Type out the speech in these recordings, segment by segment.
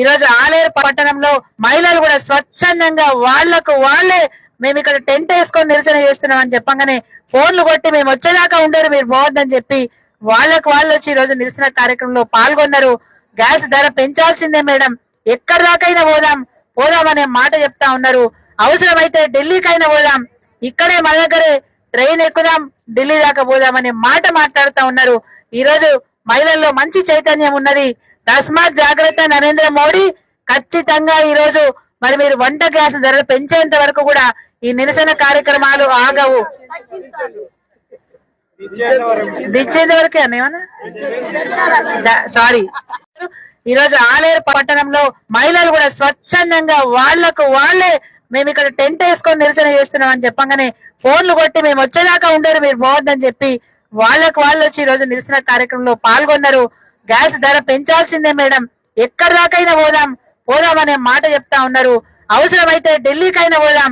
ఈరోజు ఆలేరు పట్టణంలో మహిళలు కూడా స్వచ్ఛందంగా వాళ్లకు వాళ్లే మేము ఇక్కడ టెంట్ వేసుకొని నిరసన చేస్తున్నాం అని చెప్పగానే ఫోన్లు కొట్టి మేము వచ్చేదాకా ఉండరు మీరు పోవద్దని చెప్పి వాళ్ళకు వాళ్ళు వచ్చి ఈ రోజు నిరసన కార్యక్రమంలో పాల్గొన్నారు. గ్యాస్ ధర పెంచాల్సిందే మేడం, ఎక్కడి దాకైనా పోదాం అనే మాట చెప్తా ఉన్నారు. అవసరమైతే ఢిల్లీకైనా పోదాం, ఇక్కడే మన దగ్గరే ట్రైన్ ఎక్కుదాం, ఢిల్లీ దాకా పోదాం అనే మాట మాట్లాడుతా ఉన్నారు. ఈ రోజు మహిళల్లో మంచి చైతన్యం ఉన్నది. తస్మాత్ జాగ్రత్త నరేంద్ర మోడీ. ఖచ్చితంగా ఈ రోజు మరి మీరు వంట గ్యాస్ ధరలు పెంచేంత వరకు కూడా ఈ నిరసన కార్యక్రమాలు ఆగవు. దిచ్చేంత వరకే అన్న సారీ. ఈ రోజు ఆలేరు పట్టణంలో మహిళలు కూడా స్వచ్ఛందంగా వాళ్లకు వాళ్లే మేము ఇక్కడ టెంట్ వేసుకొని నిరసన చేస్తున్నాం అని చెప్పగానే ఫోన్లు కొట్టి మేము వచ్చేదాకా ఉండరు మీరు పోవద్దని చెప్పి వాళ్ళకు వాళ్ళు వచ్చి ఈ రోజు నిరసన కార్యక్రమంలో పాల్గొన్నారు. గ్యాస్ ధర పెంచాల్సిందే మేడం, ఎక్కడి దాకైనా పోదాం అనే మాట చెప్తా ఉన్నారు. అవసరమైతే ఢిల్లీకైనా పోదాం,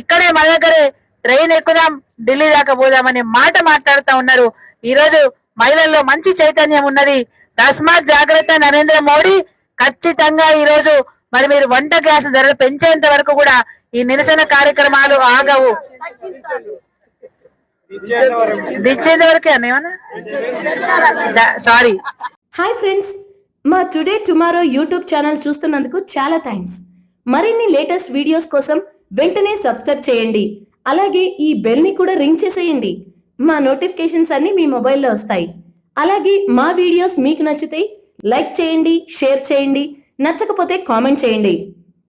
ఇక్కడే మన దగ్గరే ట్రైన్ ఎక్కుదాం, ఢిల్లీ దాకా పోదాం అనే మాట మాట్లాడుతా ఉన్నారు. ఈ రోజు మహిళల్లో మంచి చైతన్యం ఉన్నది. తస్మాత్ జాగ్రత్త నరేంద్ర మోడీ. ఖచ్చితంగా ఈ రోజు మరి మీరు వంట గ్యాస్ ధరలు పెంచేంత వరకు కూడా ఈ నిరసన కార్యక్రమాలు ఆగవు. దిచ్చేంత వరకే అన్న సారీ. హాయ్ ఫ్రెండ్స్, మా టుడే టుమారో యూట్యూబ్ ఛానల్ చూస్తున్నందుకు చాలా థ్యాంక్స్. మరిన్ని లేటెస్ట్ వీడియోస్ కోసం వెంటనే సబ్స్క్రైబ్ చేయండి. అలాగే ఈ బెల్ ని కూడా రింగ్ చేసేయండి. మా నోటిఫికేషన్స్ అన్ని మీ మొబైల్లో వస్తాయి. అలాగే మా వీడియోస్ మీకు నచ్చితే లైక్ చేయండి, షేర్ చేయండి, నచ్చకపోతే కామెంట్ చేయండి.